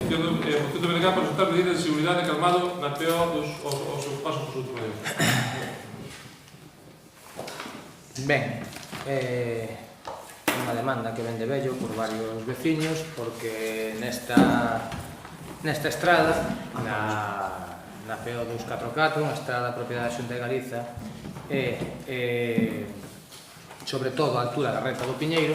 moción do BNG para soltar medidas de seguridade e calmado na PO ao seu paso por Souto Maior. Ben, unha demanda que ven de vello por varios veciños porque nesta estrada, na PO 244, unha estrada propiedade da Xunta de Galiza, sobre todo a altura da Reta do Piñeiro,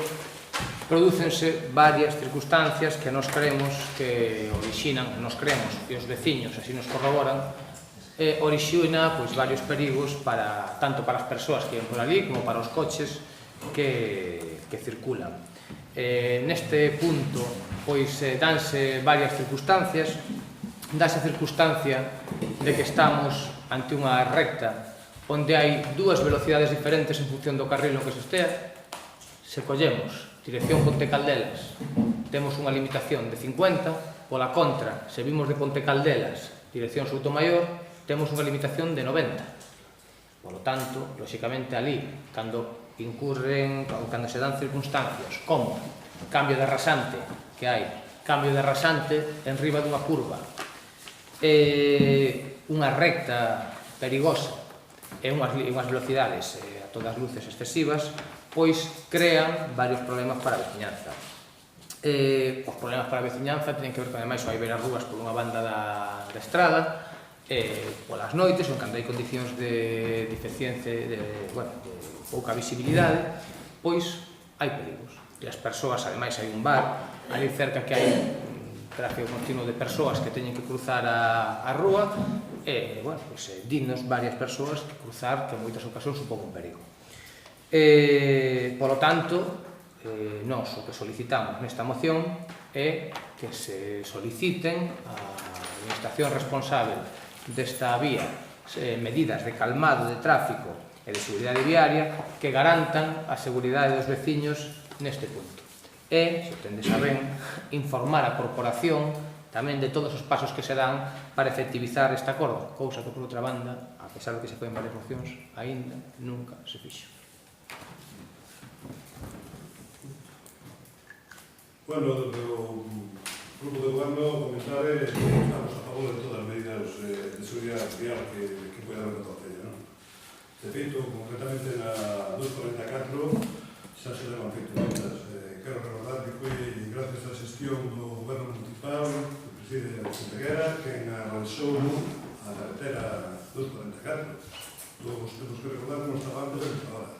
prodúcense varias circunstancias que nos creemos que orixinan, nos creemos e os veciños así nos corroboran, orixina varios perigos tanto para as persoas que ven por ali como para os coches que circulan. Neste punto danse varias circunstancias. Dase a circunstancia de que estamos ante unha recta onde hai dúas velocidades diferentes en función do carril no que se estea. Se collemos dirección Ponte Caldelas, temos unha limitación de 50, pola contra, se vimos de Ponte Caldelas, dirección Soutomaior, temos unha limitación de 90. Por lo tanto, lóxicamente ali, cando incurren, cando se dan circunstancias como cambio de rasante que hai, cambio de rasante en riba dunha curva, unha recta perigosa e unhas velocidades a todas luces excesivas, pois crean varios problemas para a veciñanza. Os problemas para a veciñanza teñen que ver con, ademais, o hai ver as rúas por unha banda da estrada, polas noites, ou cando hai condicións de deficiencia, de pouca visibilidade, pois hai perigos. E as persoas, ademais, hai un bar ali cerca que hai tráfico continuo de persoas que teñen que cruzar a rúa e, dinnos varias persoas que cruzar que en moitas ocasións supón un perigo. Polo tanto, nós o que solicitamos nesta moción é que se soliciten á administración responsable desta vía medidas de calmado de tráfico e de seguridade viaria que garantan a seguridade dos veciños neste punto. E, se tendes a ben, informar a corporación tamén de todos os pasos que se dan para efectivizar este acordo, cousa que, por outra banda, a pesar de que se poden varias mocións, aínda nunca se fixo. Bueno, do grupo de goberno comentar que estamos a favor de todas as medidas de seguridade vial que pode haber na Concello, non? De feito, concretamente na 244 xa se levan feito medidas. Quero recordar que foi gracias á xestión do goberno municipal que preside a Xunteguera quen realizou a carretera 244. Todos temos que recordar como estaba antes e agora.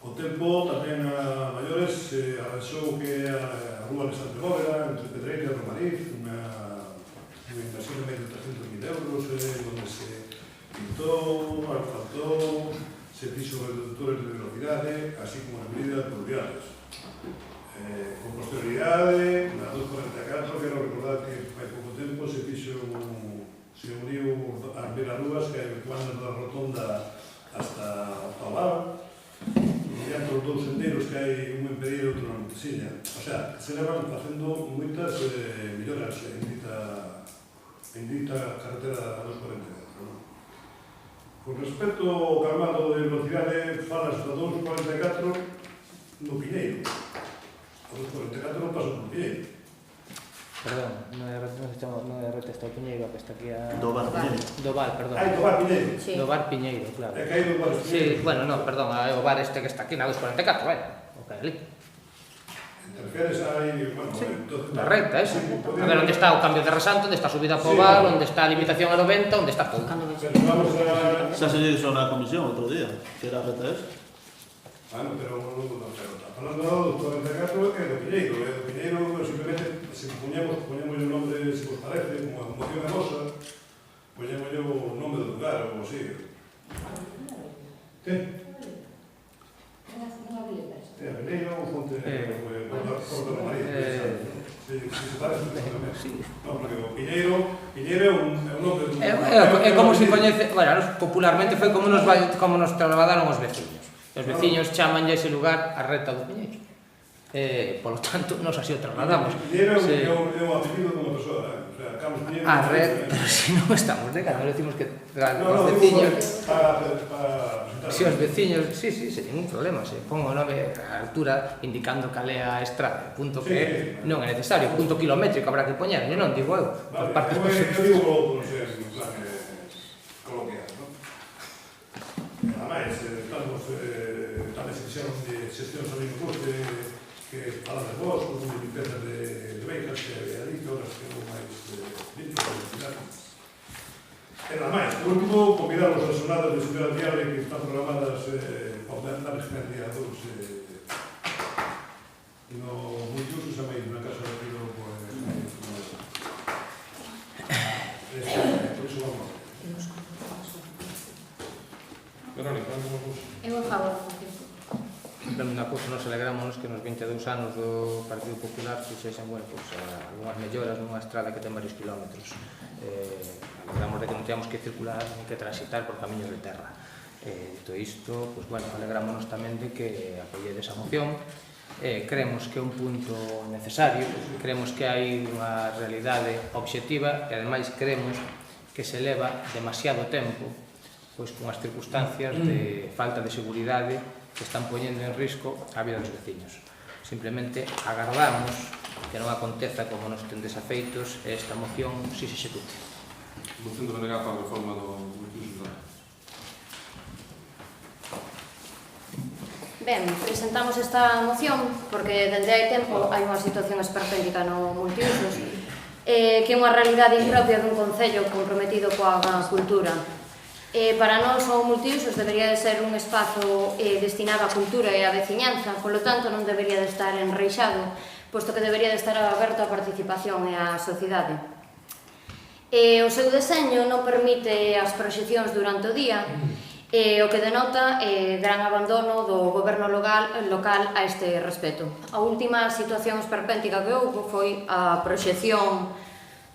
O tempo tamén a maiores arranxou que a rúa de Santa Bóveda, entre Pedreira e Romariz, unha inversión de medio de 300.000 euros, onde se pintou, asfaltou, se fixo reductores de velocidade, así como as medidas pluviales. Con posterioridade, na 244, quero recordar que hai pouco tempo se uniu as velarúas que van da rotonda hasta Octavaba, mediante os dous sendeiros que hai un en Pereira e outro na Montesiña. O sea, se levan facendo moitas melloras en dita carretera da 244. Con respecto ao calmado de velocidade, falas da 244 no Piñeiro. A 244 non pasa por Piñeiro. Perdón, non é Reta está o Piñeiro, que está aquí a... Do Bar Piñeiro. Do Bar, perdón. Do Bar Piñeiro? Sí. Do Bar Piñeiro, claro. É que hai do Bar Piñeiro? Sí, bueno, non, perdón, o bar este que está aquí na 244, o que é ali. Te refieres a aí, bueno, sí, entonces... na recta, esa. A ver, onde está o cambio de rasante, onde está a subida po bar, onde está a limitación a 90, onde está todo. Pero vamos a... Xa se lle dixo na comisión outro día, que era a reta esa. Bueno, pero está falando do 244 é do Piñeiro. Do Piñeiro, simplemente, se poñemos o nombre, se vos parece, como a moción é nosa, poñemos o nome do lugar, ou así. Que? É a Piñeiro ou Fonte do Marido? Se parece, perfectamente. Non, porque o Piñeiro é un nome... É como se coñece, bueno, popularmente foi como nos trasladaron os veciños. Os veciños chamanlle ese lugar a Reta do Piñeiro. Polo tanto, nos así o trasladamos. Piñeiro é o apelido dunha persoa, o sea, Carlos Piñeiro... A red, pero se non estamos negando, decimos que No, os digo veciños... para presentar... Si os veciños, sí, sen ningún problema, se pongo o nome a altura indicando cal é a estrada, punto que non é necesario, punto kilométrico habrá que poñer, non digo eu, por parte Vale, eu digo o outro, non sei, en plan coloquial, non? Ademais, estamos tamén se fixeron de xestións ao mismo curso que falan de boscos, de limpeza de becas, que había ali, todas que non máis limpias de velocidade. E nada máis, por último, convidar os asonados de seguridade viable que están programadas para aumentar a energía dos no multiusos a meio na casa de Piro, por iso vamos. Verónica, vamos. Eu a favor. Tambén unha cousa, nos alegramos que nos 22 anos do Partido Popular fixesen, bueno, pues, algunhas melloras nunha estrada que ten varios kilómetros. Alegramos de que non teamos que circular ni que transitar por camiños de terra. Dito isto, pues, bueno, alegrámonos tamén de que apoiedes a moción. Creemos que é un punto necesario, creemos que hai unha realidade obxectiva e ademais creemos que se leva demasiado tempo pois unhas circunstancias de falta de seguridade que están poñendo en risco a vida dos veciños. Simplemente agardamos que non aconteza como nos tendes afeitos e esta moción si se execute. Moción de denegar para a reforma do multiusos. Ben, presentamos esta moción porque dende hai tempo hai unha situación esperpéntica no multiusos que é unha realidade impropia dun concello comprometido coa cultura. Para nós o multiusos debería de ser un espazo destinado á cultura e á veciñanza, polo tanto non debería de estar enreixado, posto que debería de estar aberto á participación e á sociedade. O seu deseño non permite as proxeccións durante o día, o que denota gran abandono do goberno local a este respecto. A última situación esperpéntica que houve foi a proxección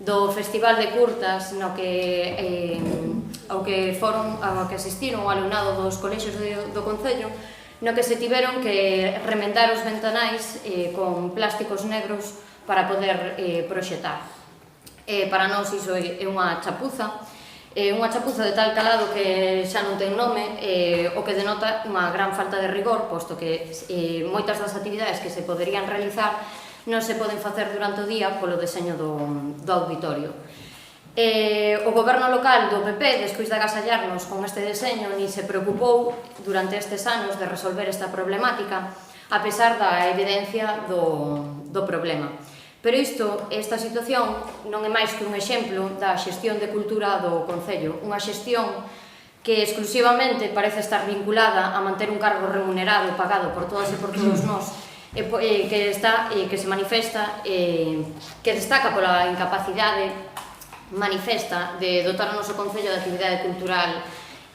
do Festival de Curtas no que ao que asistiron o alumnado dos colexios do Concello, no que se tiveron que remendar os ventanais con plásticos negros para poder proxectar. Para nós iso é unha chapuza de tal calado que xa non ten nome, o que denota unha gran falta de rigor, posto que moitas das actividades que se poderían realizar non se poden facer durante o día polo deseño do auditorio. O goberno local do PP, despois de agasallarnos con este deseño, ni se preocupou durante estes anos de resolver esta problemática, a pesar da evidencia do problema. Pero esta situación non é máis que un exemplo da xestión de cultura do Concello, unha xestión que exclusivamente parece estar vinculada a manter un cargo remunerado pagado por todas e por todos nós, que se manifesta, que destaca pola incapacidade manifesta de dotar o noso Concello de actividade cultural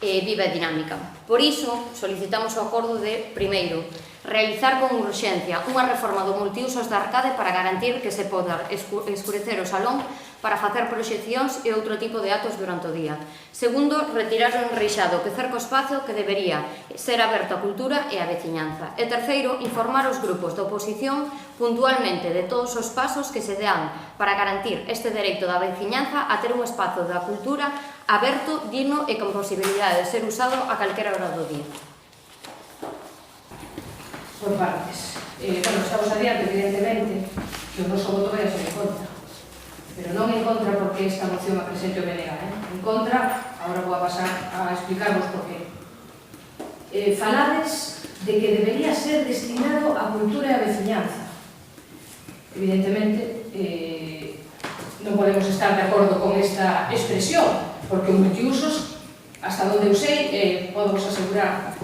viva e dinámica. Por iso, solicitamos o acordo de, primeiro, realizar con urxencia unha reforma do multiusos da Arcade para garantir que se poda escurecer o salón para facer proxeccións e outro tipo de actos durante o día. Segundo, retirar o enreixado que cerca o espazo que debería ser aberto á cultura e á veciñanza. E terceiro, informar os grupos da oposición puntualmente de todos os pasos que se dan para garantir este dereito da veciñanza a ter un espazo da cultura aberto, digno e con posibilidade de ser usado a calquera hora do día. Por partes. Estamos adiante, evidentemente, que o noso voto vai a ser en contra. Pero non en contra porque esta moción a presente o BNG. En contra, agora vou a pasar a explicarvos por qué. Falades de que debería ser destinado a cultura e a veciñanza. Evidentemente, non podemos estar de acordo con esta expresión, porque o multiusos, hasta onde eu sei, podo vos asegurar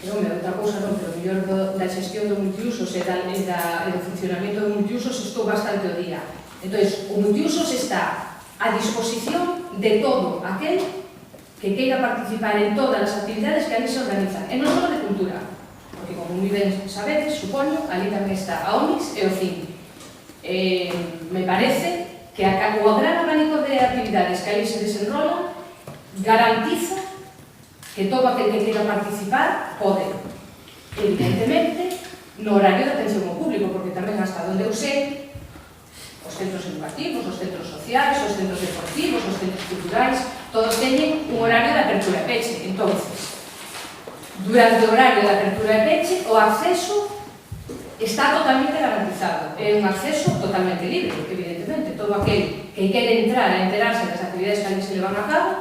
que non me outra cousa non, pero o mellor da xestión do multiusos e do funcionamento do multiusos estou bastante o día. Entón, o multiusos está a disposición de todo aquel que queira participar en todas as actividades que ali se organizan, e non só de cultura, porque como moi ben sabedes, supoño, ali tamén está a ONIX e o CIN. Me parece que o gran abanico de actividades que ali se desenrola garantiza que todo aquel que queira participar pode, evidentemente, no horario de atención ao público. público, porque tamén hasta onde eu sei, os centros educativos, os centros sociais, os centros deportivos, os centros culturais, todos teñen un horario de apertura e peche. Entonces, durante o horario de apertura e peche, o acceso está totalmente garantizado. É un acceso totalmente libre, evidentemente. Todo aquel que quere entrar a enterarse das actividades que ali se levan a cabo,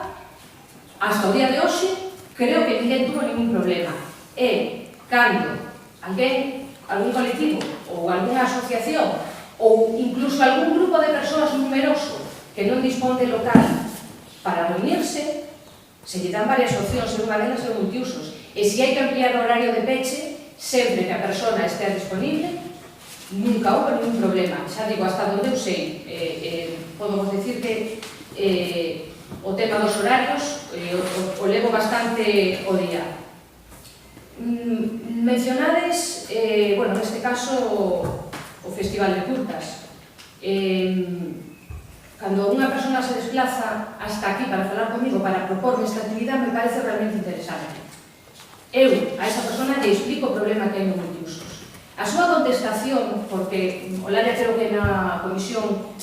hasta o día de hoxe, creo que ninguén tuvo ningún problema. E, cando alguén, algún colectivo ou algunha asociación ou incluso algún grupo de persoas numeroso que non dispón de local para reunirse, se lle dan varias opcións, e unha delas é multiusos. E se hai que ampliar o horario de peche, sempre que a persona estea disponible, nunca houve ningún problema. Xa digo, hasta onde eu sei, podemos decir que o tema dos horarios o levo bastante o día. Mencionades, bueno, neste caso, o Festival de Curtas. Cando unha persona se desplaza hasta aquí para falar comigo, para proporme esta actividade, me parece realmente interesante. Eu a esa persona lle explico o problema que hai no multiusos. A súa contestación, porque o Laria creo que na comisión,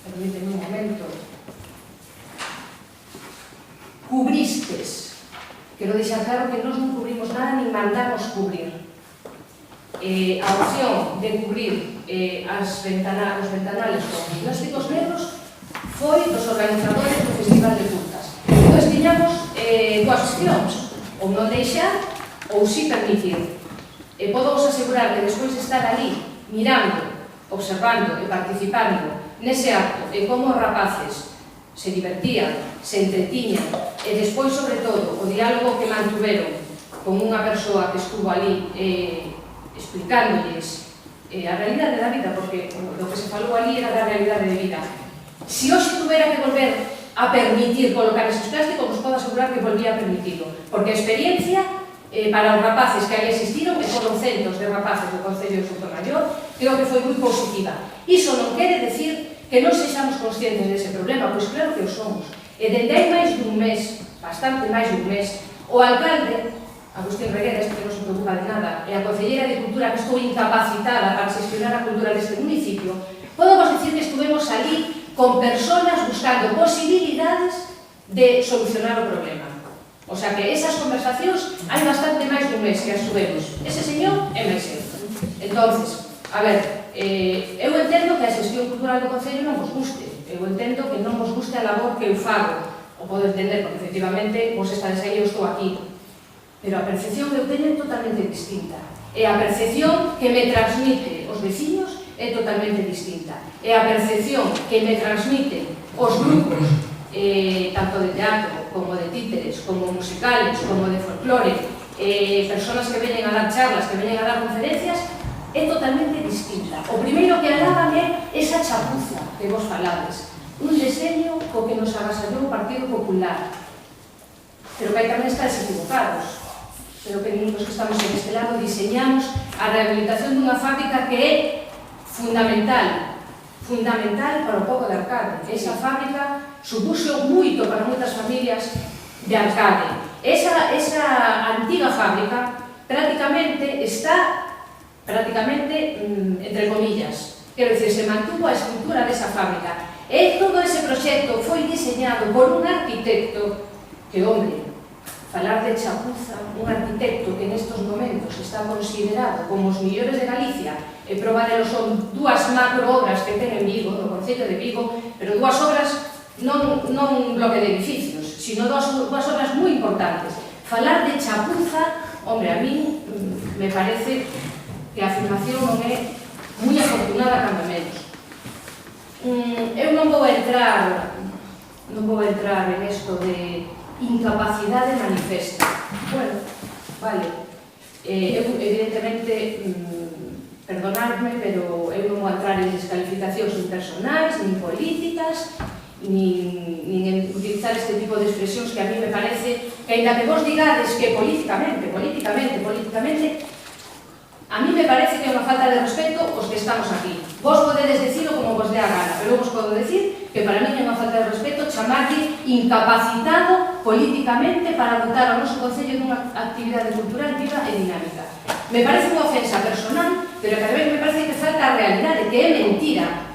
permíteme un momento, cubristes, quero deixar claro que nós non cubrimos nada ni mandamos cubrir. A opción de cubrir os ventanales con plásticos negros foi dos organizadores do Festival de Curtas. Entón, tiñamos dúas opcións, ou non deixar ou si permitir. Podo vos asegurar que despois de estar ali mirando, observando e participando nese acto e como os rapaces se divertían, se entretiñan e despois, sobre todo, o diálogo que mantuveron con unha persoa que estuvo ali explicándolles a realidade da vida, porque o que se falou ali era da realidade de vida. Se hoxe tuvera que volver a permitir colocar esos plásticos, vos podo asegurar que volvía a permitirlo, porque a experiencia para os rapaces que aí existiron, que foron centos de rapaces do Concello de Sotomayor, creo que foi moi positiva. Iso non quere decir que non sexamos conscientes dese problema, pois claro que o somos. E dende hai máis dun mes, bastante máis dun mes, o alcalde, Agustín Reguera, que non se preocupa de nada, e a Concelleira de Cultura, que estou incapacitada para xestionar a cultura deste municipio, podemos dicir que estuvemos ali con personas buscando posibilidades de solucionar o problema. O sea que esas conversacións hai bastante máis dun mes que as tuvemos. Ese señor é máis eu. Entonces, a ver, eu entendo que a xestión cultural do Concello non vos guste. Eu entendo que non vos guste a labor que eu fago. O podo entender, porque efectivamente vos estades aí, eu estou aquí. Pero a percepción que eu teño é totalmente distinta. E a percepción que me transmite os veciños é totalmente distinta. E a percepción que me transmiten os grupos, tanto de teatro, como de títeres, como musicales, como de folclore, personas que veñen a dar charlas, que veñen a dar conferencias, é totalmente distinta. O primeiro que alaban é esa chapuza que vos falades, un deseño co que nos agasallou o Partido Popular, pero que hai tamén estáis equivocados. Pero que nos que estamos en este lado diseñamos a rehabilitación dunha fábrica que é fundamental para o pobo de Arcade. Esa fábrica supuxo moito para moitas familias de Arcade. Esa antiga fábrica prácticamente está, entre comillas, quero dicir, se mantuvo a estructura desa fábrica. E todo ese proxecto foi diseñado por un arquitecto que, hombre, falar de chapuza, un arquitecto que nestos momentos está considerado como os millores de Galicia, e probadelo son dúas macroobras que ten en Vigo, no Concello de Vigo, pero dúas obras non un bloque de edificios, sino dúas obras moi importantes. Falar de chapuza, hombre, a mí me parece que a afirmación non é moi afortunada, cando menos. Eu non vou entrar en isto de incapacidade manifesta. Bueno, vale. Eu, evidentemente, perdonadme, pero eu non vou entrar en descalificacións nin personais, nin políticas, nin en utilizar este tipo de expresións que a mí me parece que, ainda que vos digades que políticamente, a mí me parece que é unha falta de respeto os que estamos aquí. Vos podedes decirlo como vos dé a gana, pero vos podo decir que para mí é unha falta de respeto chamarlle incapacitado políticamente para dotar ao noso Concello dunha actividade cultural viva e dinámica. Me parece unha ofensa personal, pero cada vez me parece que falta a realidade, que é mentira.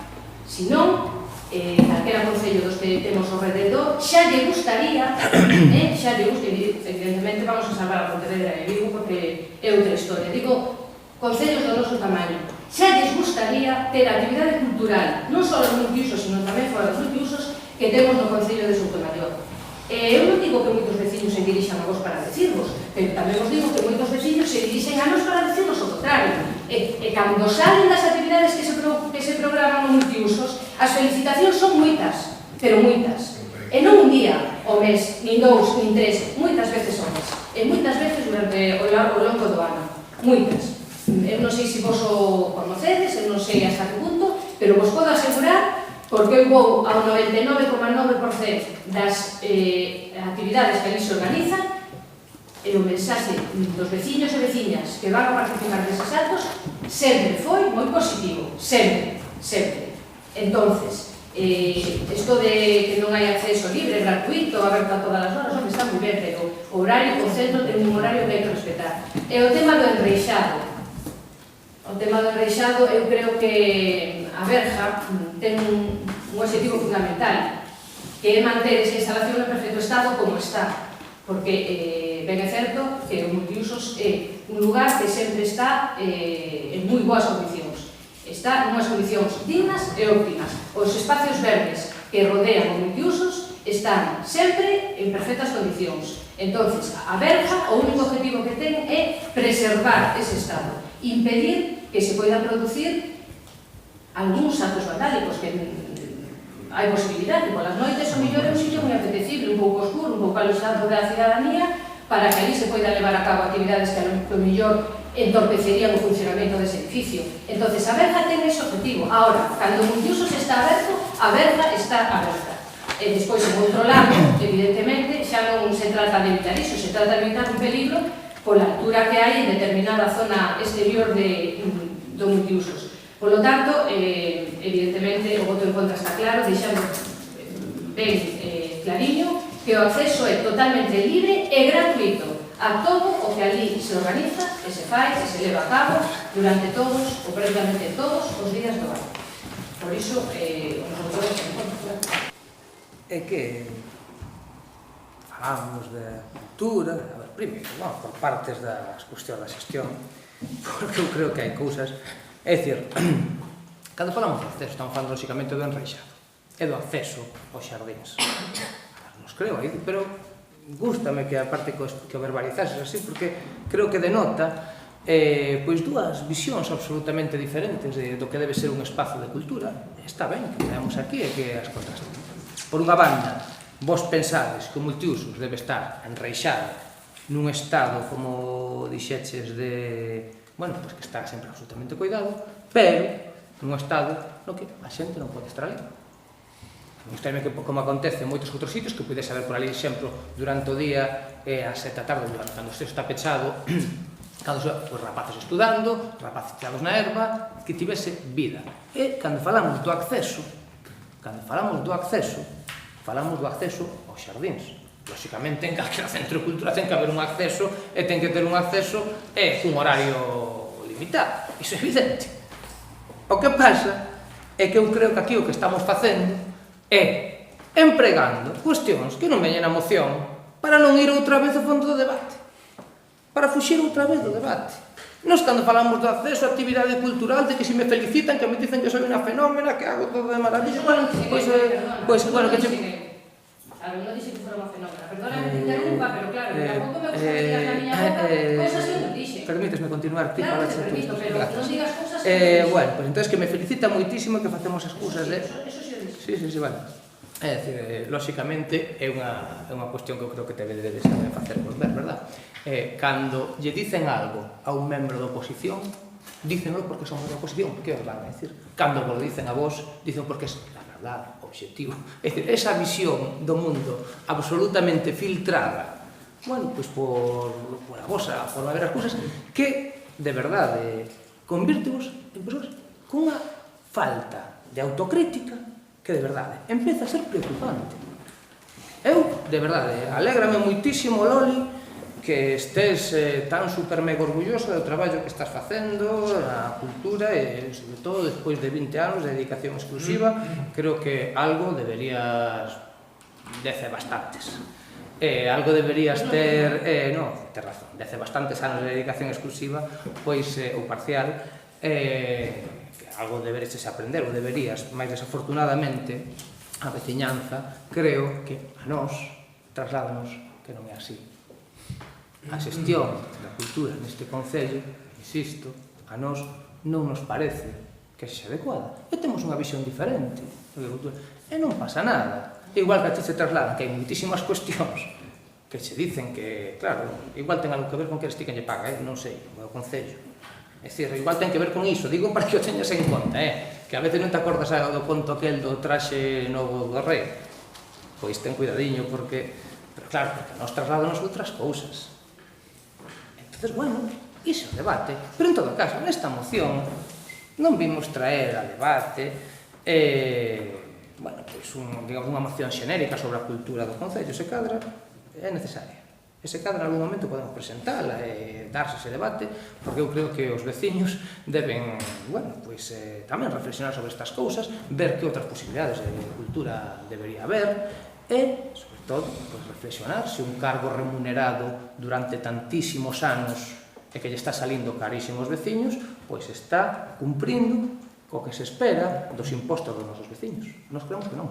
Se non, calquera concello dos que temos ao rededor xa lle gustaría, evidentemente vamos a salvar a Pontevedra e Vigo porque é outra historia, digo, concellos do noso tamaño, xa lles gustaría ter actividade cultural, non só nos multiusos, sino tamén fora dos multiusos que temos no concello de Soutomaior. Eu non digo que moitos veciños se dirixan a vos para decirvos, pero tamén vos digo que moitos veciños se dirixen a nos para decirnos o contrario. E cando salen das actividades que se programan no multiusos, as felicitacións son moitas, pero moitas. E non un día, o mes, nin dous, nin tres, moitas veces o mes. E moitas veces durante o longo do ano. Moitas. Eu non sei se vos o conocedes, eu non sei hasta que punto, pero vos podo asegurar, porque eu vou ao 99,9% das actividades que ali se organizan, e o mensaxe dos veciños e veciñas que van a participar deses actos sempre foi moi positivo, sempre, sempre. Entonces, isto de que non hai acceso libre, gratuito, aberto a todas as horas, non está moi ben, pero o horario, o centro ten un horario que hai que respetar. E o tema do enreixado. O tema do enreixado, eu creo que a Verja ten un objetivo fundamental, que é manter esa instalación en perfecto estado como está, porque ben é certo que o multiusos é un lugar que sempre está en moi boas condicións, está en unhas condicións dignas e óptimas. Os espacios verdes que rodean o multiusos están sempre en perfectas condicións. Entonces, a Verja, o único objetivo que ten é preservar ese estado, impedir que se poidan producir algúns actos vandálicos que hai posibilidade, polas noites o mellor é un sitio moi apetecible, un pouco oscuro, un pouco alexado da cidadanía, para que ali se poida levar a cabo actividades que o mellor entorpecerían o funcionamento dese edificio. Entonces, a Verja ten ese objetivo. Ahora, cando o multiusos está aberto, a Verja está aberta. E despois, en outro lado, evidentemente, xa non se trata de evitar iso, se trata de evitar un peligro pola altura que hai en determinada zona exterior do multiusos. Por lo tanto, evidentemente, o voto en contra está claro, deixando ben clariño que o acceso é totalmente libre e gratuito a todo o que ali se organiza, que se fai, que se leva a cabo durante todos, ou prácticamente todos, os días do ano. Por iso, os autores en contra. É que falamos de cultura, a ver, primeiro, vamos por partes das cuestións da xestión, porque eu creo que hai cousas. É dicir, cando falamos do acceso, estamos falando lóxicamente do enreixado e do acceso aos xardíns. Nos creo aí, pero gústame que a parte que o verbalizases así, porque creo que denota pois dúas visións absolutamente diferentes do que debe ser un espazo de cultura. Está ben que veamos aquí e que as contrastemos. Por unha banda, vos pensades que o multiusos debe estar enreixado nun estado, como dixeches, de... bueno, pois que está sempre absolutamente cuidado, pero nun estado no que a xente non pode estar ali. Gustaime que, como acontece en moitos outros sitios, que pudese haber por ali, exemplo, durante o día, a 7 da tarde, cando o esteo está pechado, cando os rapaces estudando, rapaces tirados na erva, que tivese vida. E cando falamos do acceso, falamos do acceso aos xardíns. Lóxicamente, en calquera centro de cultura ten que haber un acceso e ten que ter un acceso e un horario limitado. Iso é evidente. O que pasa é que eu creo que aquí o que estamos facendo é empregando cuestións que non veñen a moción para non ir outra vez ao fondo do debate, para fuxir outra vez do debate. Nos, cando falamos do acceso a actividade cultural, de que se me felicitan, que me dicen que soy unha fenómena, que hago todo de maravilla, bueno, bueno, que che... Claro, non dixe que fora unha fenómena. Perdona que te interrumpa, pero claro, tampouco me gusta que digas na miña boca cousas que non dixe. Permítesme continuar, ti claro, falas te permito, pero non digas cousas que non bueno, pues entonces que me felicita moitísimo que facemos as cousas de... Eso sí o dixo. Sí, vale. É dicir, lóxicamente, é unha cuestión que eu creo que debedes saber facervos ver, verdad? Cando lle dicen algo a un membro da oposición, dícenlo porque somos da oposición, que os van a decir? Cando vos dicen a vos, dicen porque é a verdad, objetivo. É dicir, esa visión do mundo absolutamente filtrada, bueno, pois por a vosa forma de ver as cousas, que, de verdade, convírtevos en persoas con unha falta de autocrítica que, de verdade, empeza a ser preocupante. Eu, de verdade, alégrame moitísimo, Loli, que estés tan super mega orgulloso do traballo que estás facendo na cultura e, sobre todo, despois de 20 anos de dedicación exclusiva, creo que algo deberías... Dece bastantes. Algo deberías ter... non, tes razón, dece bastantes anos de dedicación exclusiva, pois, ou parcial, que algo deberes aprender, ou deberías, máis desafortunadamente, a veciñanza, creo que a nós, trasládanos que non é así. A xestión da cultura neste concello, insisto, a nós non nos parece que sexa adecuada. E temos unha visión diferente da cultura. E non pasa nada. Igual que a ti se trasladan que hai moitísimas cuestións que se dicen que, claro, igual ten algo que ver con que eres ti que lle paga, non sei, o concello. É dicir, igual ten que ver con iso, digo para que o teñas en conta, que a veces non te acordas do conto aquel do traxe novo do rei. Pois ten cuidadiño, porque, pero claro, porque nos trasladanos outras cousas. Entonces, bueno, iso é o debate. Pero en todo caso, nesta moción non vimos traer a debate bueno, pois digamos, unha moción xenérica sobre a cultura do concello. Se cadra, é necesaria. E se cadra, en algún momento podemos presentala e darse ese debate, porque eu creo que os veciños deben, bueno, pois tamén reflexionar sobre estas cousas, ver que outras posibilidades de cultura debería haber e, sobre todo, pois reflexionar se un cargo remunerado durante tantísimos anos e que lle está salindo carísimo aos veciños, pois está cumprindo co que se espera dos impostos dos nosos veciños. Nos creemos que non.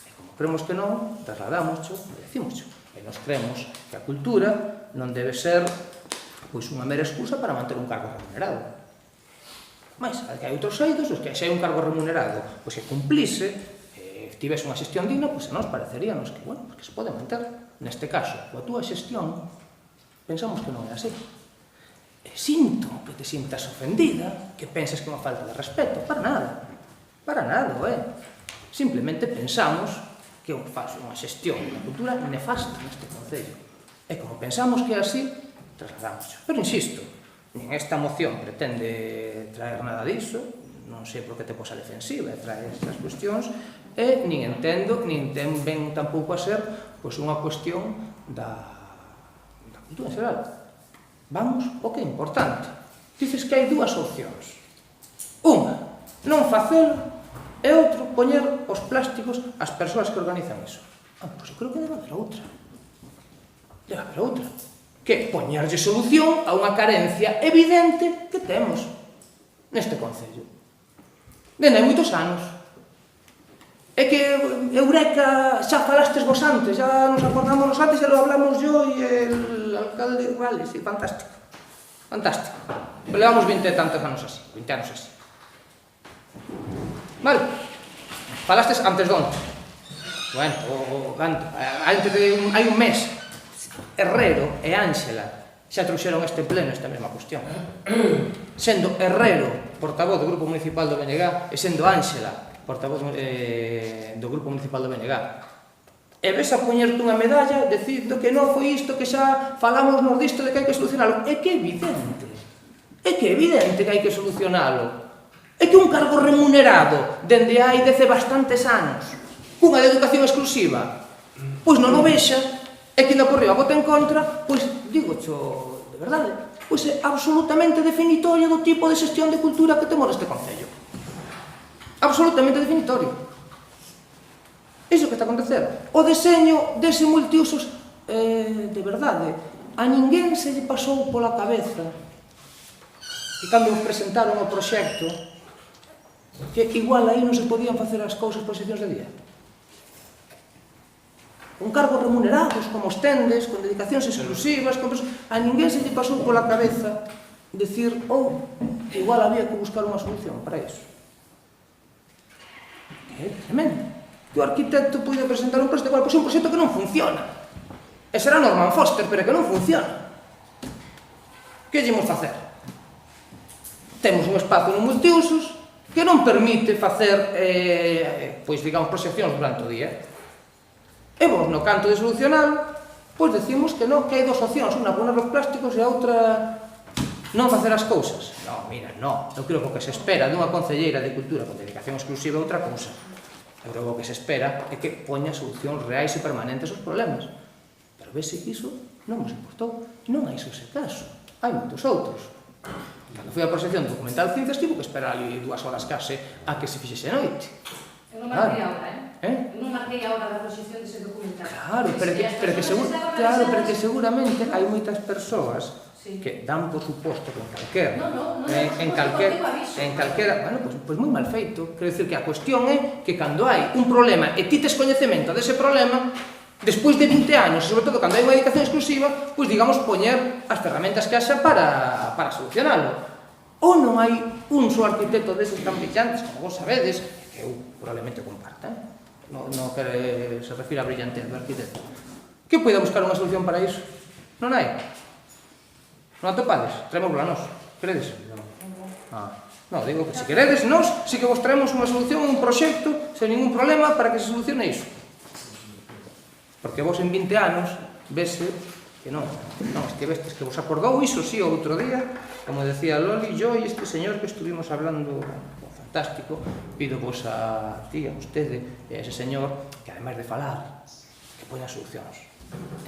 E como creemos que non, trasladámoscho e decímoscho. E nos creemos que a cultura non debe ser pois unha mera excusa para manter un cargo remunerado. Mais, que hai outros eidos, os que se hai un cargo remunerado, pois que cumplise, tivese unha xestión digna, pois a nos pareceríanos que, bueno, que se pode manter. Neste caso, coa túa xestión, pensamos que non é así. Sinto que te sintas ofendida, que penses que é unha falta de respeto. Para nada, Simplemente pensamos que faz unha xestión da cultura nefasta neste concello. E como pensamos que é así, trasladamos. Pero insisto, nin esta moción pretende traer nada diso, non sei por que te pos a defensiva e trae estas cuestións, e nin entendo, nin ten ben tampouco a ser unha cuestión da cultura en xeral. Vamos ao que é importante. Dices que hai dúas opcións. Unha, non facelo, e outro, poñer os plásticos ás persoas que organizan iso. Pois eu creo que debe haber outra. Que poñerlle solución a unha carencia evidente que temos neste concello. Dende hai moitos anos. É que, Eureka, xa falastes vos antes, xa nos acordamos antes, xa lo hablamos yo e el alcalde, vale, sí, fantástico. Levamos 20 e tantos anos así, 20 anos así. Vale, falastes antes de onte. Bueno, hai un mes, Herrero e Ángela xa trouxeron este pleno esta mesma cuestión. Sendo Herrero, portavoz do Grupo Municipal do BNG, e sendo Ángela, portavoz do Grupo Municipal do BNG. E ves a poñerte unha medalla dicindo que non foi isto, que xa falamos nos disto de que hai que solucionalo. É que é evidente que hai que solucionalo. É que un cargo remunerado dende hai bastantes anos, cunha de educación exclusiva, pois non o vexa, e que ainda por riba vota en contra, pois, digocho de verdade, pois é absolutamente definitorio do tipo de xestión de cultura que temos neste concello. Absolutamente definitorio. Iso que está a acontecer. O deseño dese multiusos, de verdade, a ninguén se lle pasou pola cabeza, e cando nos presentaron o proxecto, que igual aí non se podían facer as cousas por seccións de día. Un cargo remunerados, como os tendes, con dedicacións exclusivas, a ninguén se lle pasou pola cabeza decir, igual había que buscar unha solución para iso. É tremendo. Que o arquitecto pode presentar un proxecto, pois un proxecto que non funciona. E será Norman Foster, pero que non funciona. Que lle imos facer? Temos un espazo no multiusos que non permite facer, pois, digamos, proxeccións durante o día. E vos, no canto de solucionar, pois decimos que non, que hai dos opcións, unha poner os plásticos e a outra non facer as cousas. Non, mira, non. Eu creo que o que se espera dunha concelleira de cultura con dedicación exclusiva é outra cousa. Eu creo que o que se espera é que poña solucións reais e permanentes aos problemas. Pero vese que iso non nos importou. Non hai só ese caso, hai moitos outros. Cando foi a proxección do documental Ciencias, tivo que esperar ali 2 horas case a que se fixese noite. Eu non marquei a hora, Eh? Eu non marquei a hora da proxección dese documental. Claro, pero que seguramente hai moitas persoas que dan por suposto que en calquera, bueno, pues moi mal feito. Quero dicir que a cuestión é que cando hai un problema e ti tes coñecemento dese problema, despois de 20 anos, e sobre todo cando hai unha dedicación exclusiva, pois digamos poñer as ferramentas que haxa para solucionalo. Ou non hai un só arquitecto deses tan brillantes, como vos sabedes, que eu probablemente comparta, non que se refira a brillantez do arquitecto, que poida buscar unha solución para iso. Non hai? Non atopades? Traémosla nós. Credes? Non, digo que se queredes nós, si que vos traemos unha solución, un proxecto, sen ningún problema para que se solucione iso. Porque vos en 20 anos vese que non, es que vestes que vos acordou iso, sí, o outro día, como decía Loli, yo e este señor que estuvimos hablando, fantástico, pido vos a ti, a vostede, e a ese señor, que ademais de falar, que poña solucións.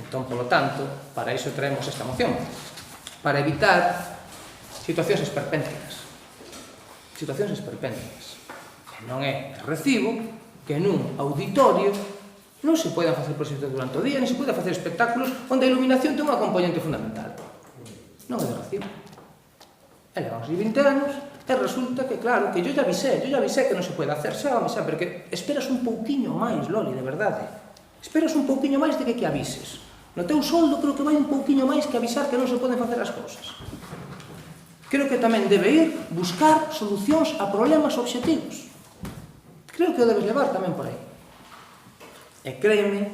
Entón, polo tanto, para iso traemos esta moción, para evitar situacións esperpénticas. Situacións esperpénticas. Que non é de recibo que nun auditorio non se poden facer proxectos durante o día, nem se poden facer espectáculos onde a iluminación ten unha componente fundamental. Non é de recibo. E levamos 20 anos e resulta que, claro, que yo ya avisé que non se pode hacer, xa avisar, porque esperas un pouquiño máis, Loli, de verdade. Esperas un pouquiño máis de que avises. No teu soldo creo que vai un pouquiño máis que avisar que non se poden facer as cousas. Creo que tamén debe ir buscar solucións a problemas obxectivos. Creo que o debes levar tamén por aí. E créeme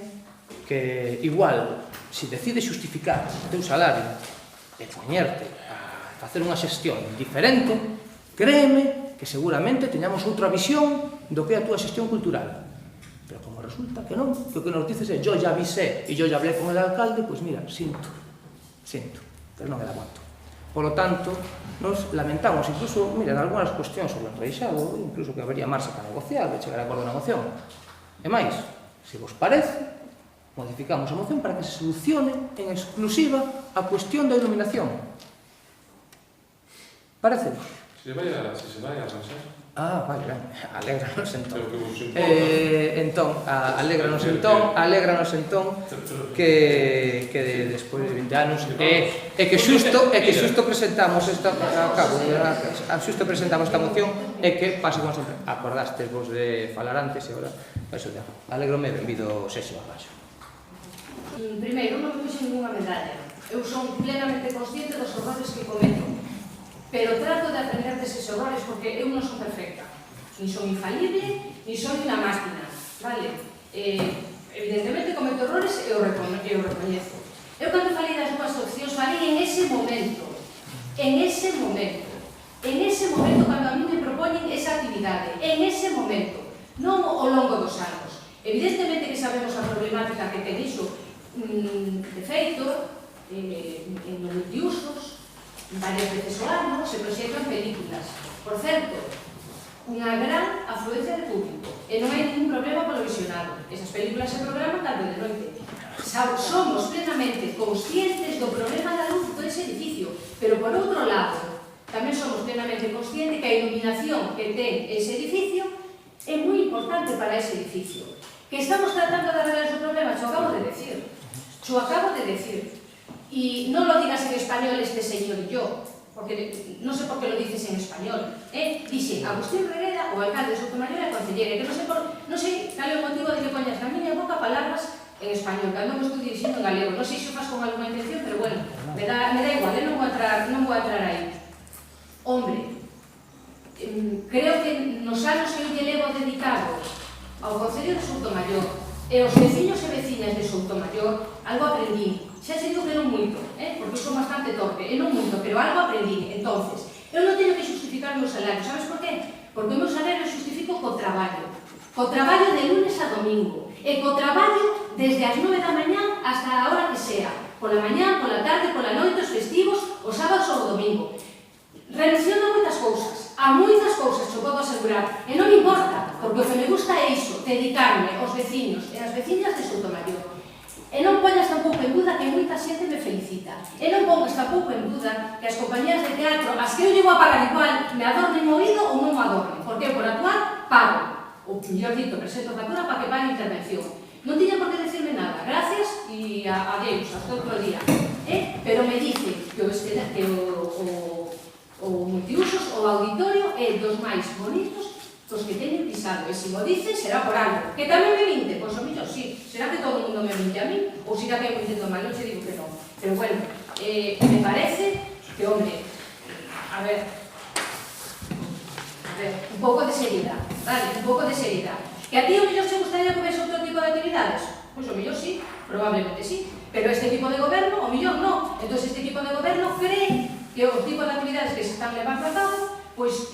que igual, se decides xustificar o teu salario e poñerte a facer unha xestión diferente, créeme que seguramente teñamos outra visión do que é a túa xestión cultural. Pero como resulta que non, que o que nos dices é yo ya avisé e yo ya hablé con el alcalde, pois mira, sinto, pero non me dá moito. Por lo tanto, nos lamentamos, incluso, mira, en algunhas cuestións sobre o reixado, incluso que habería marxa para negociar, de chegar a acordo na moción. E máis, se vos parece, modificamos a moción para que se solucione en exclusiva a cuestión da iluminación. Parece? Si se vai a arranxar. Vale, alégranos entón. Pero que vos importa. Alégranos entón que despois de 20 anos é que xusto presentamos esta moción e que pase como sempre. Acordastes vos de falar antes e agora eso ya. Alégrome, benvido sexo abaixo. Primeiro, non me puxen ninguna medalla. Eu son plenamente consciente dos errores que cometo. Pero trato de aprender deses errores porque eu non son perfecta. Ni son infalible, ni son unha máquina. Vale? Evidentemente cometo errores e o recoñezo. Eu cando falei das dúas opcións falei en ese momento. En ese momento cando a mí me propoñen esa actividade. En ese momento. Non ao longo dos anos. Evidentemente que sabemos a problemática que ten iso. De feito, en multiusos, varias veces ao ano se proxectan películas. Por certo, unha gran afluencia de público e non hai ningún problema polo visionado. Esas películas se programan tarde de noite. Somos plenamente conscientes do problema da luz dese edificio, pero por outro lado, tamén somos plenamente conscientes que a iluminación que ten ese edificio é moi importante para ese edificio. Que estamos tratando de arreglar ese problema, xo acabo de decir. Y no lo digas en español este señor y yo, porque no sé por qué lo dices en español. Dice Agustín Reguera, o alcalde de Sotomayor e concellera, que non sei cal é o motivo de que poñas na miña boca palabras en español, que non me estou dirixindo en galego. Non sei se o faz con alguna intención, pero bueno, me da igual, non vou a entrar aí. Hombre, creo que nos anos que eu lle levo dedicados ao Concello de Soutomayor e aos veciños e veciñas de Soutomayor, algo aprendí. Xa se digo que non moito, porque son bastante torpe, e non moito, pero algo aprendí. Entonces, eu non teño que justificar o meu salario, sabes por qué? Porque o meu salario justifico co traballo de lunes a domingo, e co traballo desde as 9 da mañá hasta a hora que sea, pola mañá, pola tarde, pola noite, os festivos, os sábados ou o domingo. Renunciando a moitas cousas, xo podo asegurar, e non me importa, porque o que me gusta é iso, dedicarme aos veciños e as veciñas de Soutomayor. E non poñas tampouco en duda que hai moita moita xente me felicita. E non pongo esta pouco en duda que as compañías de teatro, as que eu llevo a pagar igual, me adornen o oído ou non me adornen. Porque por actuar, pago. Ou, mellor dito, presento factura para que pague a intervención. Non tiña por que decirme nada. Gracias e adeus, hasta outro día. Pero me dice que o multiusos, o auditorio, é dos máis bonitos dos que teñen pisado. E se mo dice, será por algo. Que tamén me minte? Pois o millor sí. Será que todo o mundo me minte a mí? Ou será que eu me intento mal? Non se digo que non. Pero bueno, me parece que, hombre, a ver, un pouco de seriedade, vale? Un pouco de seriedade. Que a ti o millor se gustaría que ves outro tipo de actividades? Pois o millor sí, probablemente sí. Pero este tipo de goberno, o millor non. Entón, este tipo de goberno cree que o tipo de actividades que se están levando a cabo pois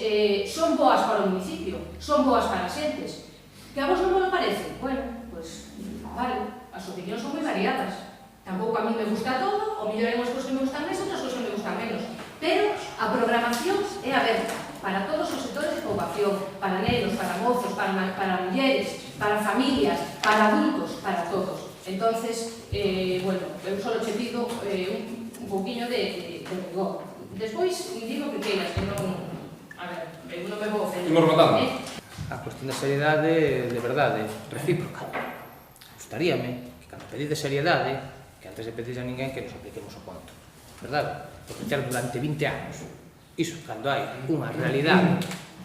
son boas para o municipio, son boas para as xentes. Que a vos non me lo parece? Bueno, pois, vale, as opinións son moi variadas. Tampouco a mí me gusta todo, o mellor hai unhas cousas que me gustan máis, outras cousas que me gustan menos. Pero a programación é aberta para todos os sectores de poboación, para nenos, para mozos, para mulleres, para familias, para adultos, para todos. Entonces, bueno, eu só che pido un pouquiño de rigor. Despois, digo que queiras, que non... A ver, eu non me vou ofender. Imos rematando. A cuestión da seriedade, de verdade, recíproca. Gustaríame que cando pedide seriedade, que antes de pedir a ninguén que nos apliquemos o conto. Verdade? Porque ter durante 20 anos, iso, cando hai unha realidade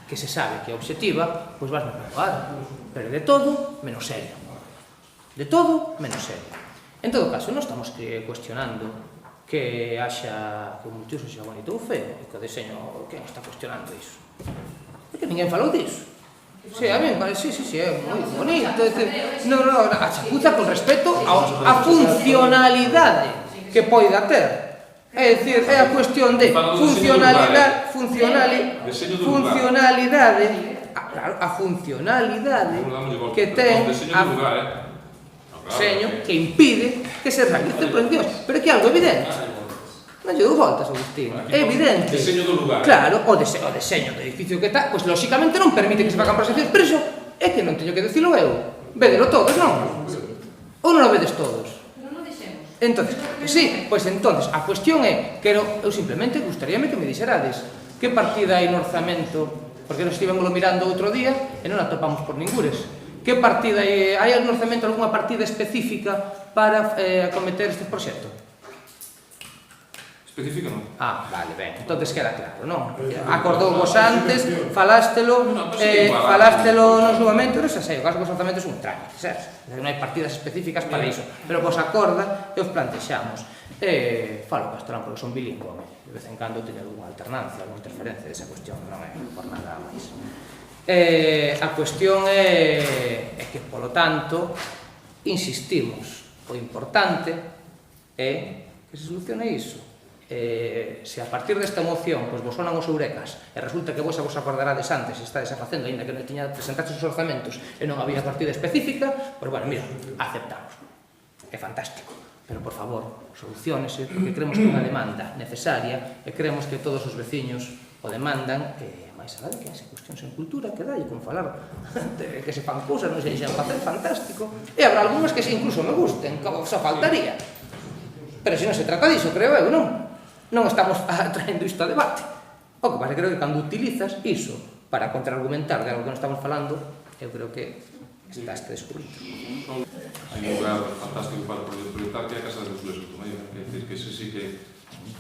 que se sabe que é obxectiva, pois vas me probar. Pero de todo, menos serio. De todo, menos serio. En todo caso, non estamos cuestionando que haxa que o multiuso xa bonito ou feo, e que o deseño, quen está cuestionando iso? É que ninguén falou diso. Sí, a mí me parece, sí, é moi bonito. Non, a chapuza con respecto a funcionalidade que poida ter. É dicir, é a cuestión de funcionalidade, claro, a funcionalidade que ten deseño que impide que se realice por Dios. Pero que é algo evidente. Non lle dou voltas, Agustín. É evidente. Deseño do lugar. Claro, o deseño do edificio que está, pois lóxicamente non permite que se fagan proxeccións, pero iso é que non teño que dicilo eu. Védelo todos, non? Ou non o vedes todos? Non o dixemos. Entonces, sí, pois entonces, a cuestión é que eu simplemente gustaríame que me dixerades que partida hai no orzamento, porque nos estivemos mirando outro día e non a topamos por ningures. Que partida hai no orzamento algunha partida específica para acometer este proxecto? Específica non. Vale, ben, entonces queda claro, non? Acordou vos antes, falástelo nos momento, non sei, o caso dos orzamentos son un trámite, sabes? Non hai partidas específicas para iso, pero vos acorda e os plantexamos. Falo castelán porque son bilingüe, de vez en cando teño algunha alternancia, algunha interferencia desa cuestión, non é por nada máis. A cuestión é que, polo tanto, insistimos, o importante é que se solucione iso. Se a partir desta moción vos sonan os eurecas e resulta que vos acordarades antes e estades facendo, ainda que non tiña presentados os orzamentos e non había partida específica, pois, bueno, mira, aceptamos. É fantástico. Pero, por favor, soluciónese, porque creemos que é unha demanda necesaria e creemos que todos os veciños o demandan, e máis alá de que haxe cuestións en cultura, que dalle con falar de que se fan cousas, non se deixan facer, fantástico. E habrá algunhas que incluso me gusten, que xa faltaría. Pero se non se trata diso, creo eu, non? Non estamos traendo isto a debate. O que pasa, creo que cando utilizas iso para contraargumentar de algo que non estamos falando, eu creo que estás descubierto. Hai un lugar fantástico para proyectar que é a Casa de Cultura de Sotomayor. É dicir, que ese sí que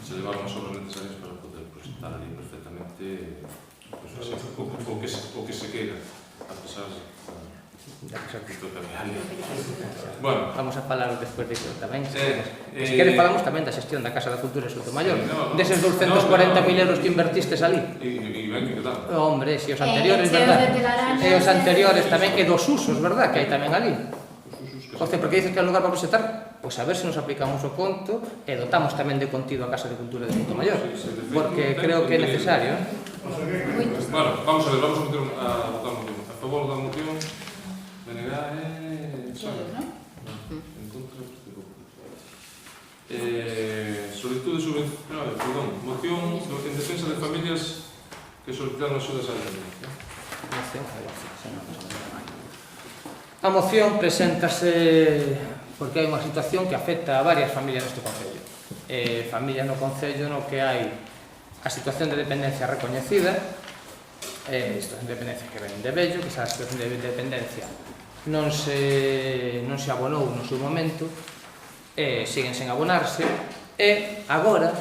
se levaron as obras necesarias para poder proxectar ali perfectamente o que se queira, a pesar de bueno, vamos a falar despois disso tamén. Se queres falamos tamén da xestión da Casa da Cultura de Sotomayor, deses 240.000 euros que invertistes ali. E ben, que tal? Hombre, si os anteriores, verdad? E os anteriores tamén, e dos usos, verdad? Que hai tamén ali. Hostia, porque dices que é un lugar para proxectar? Pois a ver se nos aplicamos o conto e dotamos tamén de contido a Casa de Cultura de Sotomayor, porque creo que é necesario. Bueno, vamos a ver, vamos a meter a votar a moción. A favor da moción, BNG todos, non? En contra, solicitud de subvención, perdón, moción en defensa de familias que solicitaron axudas á alimentación. A moción preséntase porque hai unha situación que afecta a varias familias neste concello. Familias no concello no que hai a situación de dependencia recoñecida, situación de dependencia que ven de vello, que esa situación de dependencia non se abonou no seu momento, siguen sen abonarse, e agora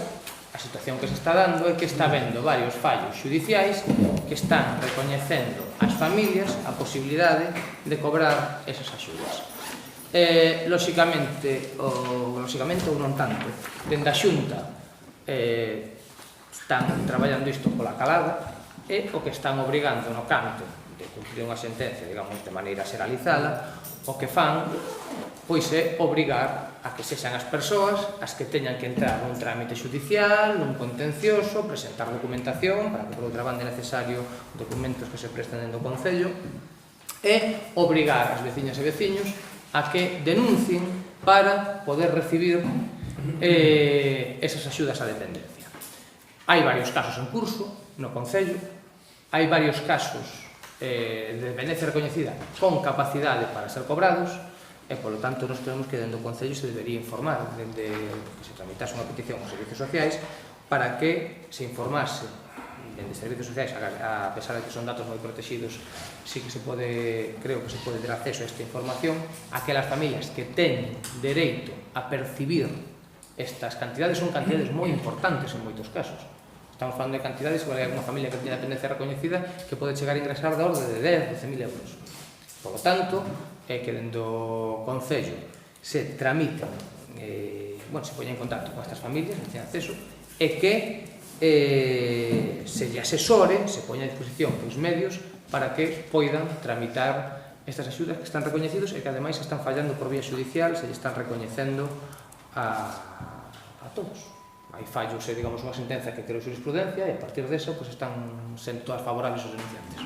a situación que se está dando é que está vendo varios fallos xudiciais que están recoñecendo ás familias a posibilidade de cobrar esas axudas. Lóxicamente ou non tanto, dende a Xunta están traballando isto pola calada e o que están obrigando no canto de cumprir unha sentencia, digamos, de maneira xeralizada, o que fan pois é obrigar a que sexan as persoas as que teñan que entrar nun trámite judicial, nun contencioso, presentar documentación, para que por outra banda é necesario documentos que se presten dentro do Concello, e obrigar as veciñas e veciños a que denuncien para poder recibir esas axudas á dependencia. Hai varios casos en curso no Concello, hai varios casos de dependencia recoñecida con capacidade para ser cobrados, e, polo tanto, nos creemos que dentro do Concello se debería informar, dende que se tramitase unha petición aos servicios sociais, para que se informase dende servicios sociais, a pesar de que son datos moi protegidos, sí que se pode, creo que se pode ter acceso a esta información, a aquelas familias que teñen dereito a percibir estas cantidades, son cantidades moi importantes en moitos casos. Estamos falando de cantidades, igual hai alguna familia que tiene dependencia recoñecida que pode chegar a ingresar da orde de 10, 12.000 euros. Por lo tanto, é que dentro do Concello se tramitan, se poñen en contacto con estas familias, que teñen acceso, e que se lle asesore, se poña a disposición os medios para que poidan tramitar estas axudas que están recoñecidos e que ademais están fallando por vía judicial, se lle están recoñecendo a todos. Hai fallos, digamos, unha sentenza que creo jurisprudencia e a partir de eso están sendo todas favorables aos denunciantes.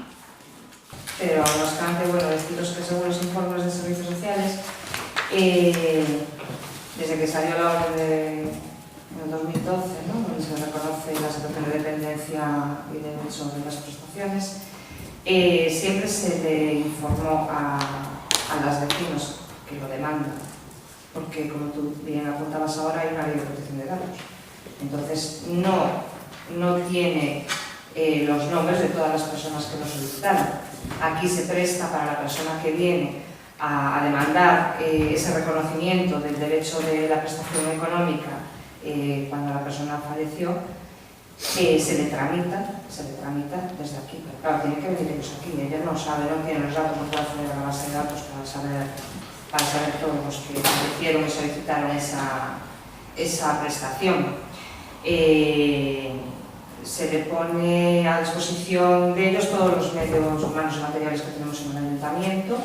Pero no obstante, bueno, deciros que según los informes de servicios sociales, desde que salió la orden en el 2012, ¿no?, donde se reconoce la situación de dependencia y de derecho de las prestaciones, siempre se le informó a las vecinos que lo demandan, porque como tú bien apuntabas ahora, hay una ley de protección de datos. Entonces, no tiene los nombres de todas las personas que lo solicitaron. Aquí se presta para la persona que viene a demandar ese reconocimiento del derecho de la prestación económica cuando la persona falleció, se le tramita desde aquí. Pero claro, tiene que venir ellos aquí. Ella no sabe, no tiene los datos, no puede acceder a la base de datos para saber todos los que fallecieron y solicitaron esa prestación. Se le pone a disposición de ellos todos los medios humanos y materiales que tenemos en el ayuntamiento.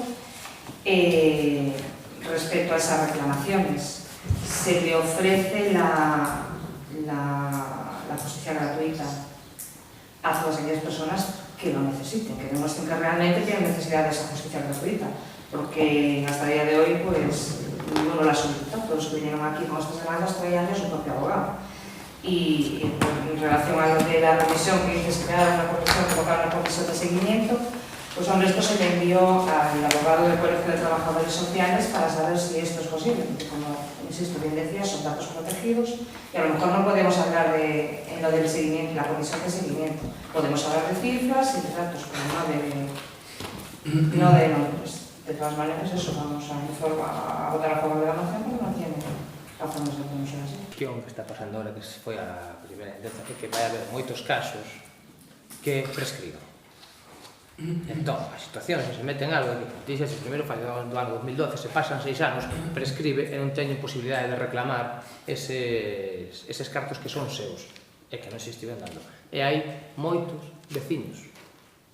Respecto a esas reclamaciones, se le ofrece la justicia gratuita a todas aquellas personas que lo necesiten, que demuestren que realmente tienen necesidad de esa justicia gratuita, porque hasta el día de hoy pues ninguno la solicitó. Todos los que vinieron aquí con estas demandas traían ya su propio abogado. Y en relación a lo de la revisión que dices, crear una comisión, colocar una comisión de seguimiento, pues hombre, esto se le envió al abogado del Colegio de Trabajadores Sociales para saber si esto es posible, porque como, insisto, bien decía, son datos protegidos y a lo mejor no podemos hablar en lo del seguimiento, la comisión de seguimiento. Podemos hablar de cifras y de datos, pero no de nombres. De todas maneras, eso, vamos a votar a favor de la moción, porque no tiene razones de que no sea así. Que está pasando ahora que se foi a primeira sentenza é que vai haber moitos casos que prescriban. Entón, as situacións que se meten algo que dixes, o primeiro fallo do ano 2012, se pasan 6 anos, prescribe e non teñen posibilidade de reclamar eses cartos que son seus e que non se estiven dando. E hai moitos veciños.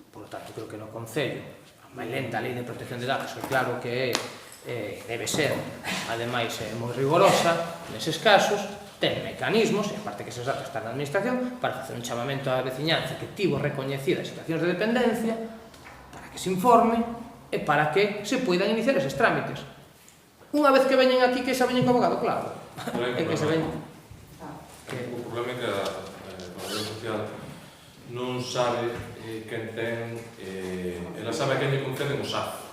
Por lo tanto, creo que no Concello, a lenta lei de protección de datos, que claro que debe ser, ademais, moi rigorosa, neses casos, ten mecanismos, e aparte que eses datos están na administración, para facer un chamamento á veciñanza que tivo recoñecidas situacións de dependencia, para que se informe e para que se poidan iniciar eses trámites. Unha vez que veñen aquí, que xa veñen co abogado, claro. É que se veñen. O problema é que a Seguridade Social non sabe quen ten, ela sabe a quen lle conceden o SAF,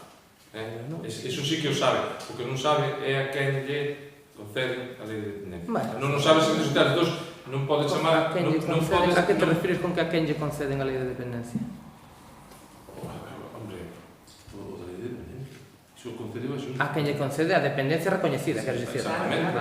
Eso sí que o sabe. O que non sabe é a quen lle concede a lei de dependencia. Bueno. Non o sabe se necesitas, entón non pode chamar... A quen lle conceden, a que te refires con que a quen lle conceden a lei de dependencia? Hombre, o da lei de dependencia. Iso concedeu a Xunta. A quen lle concede a dependencia recoñecida, queres dicir? Exactamente.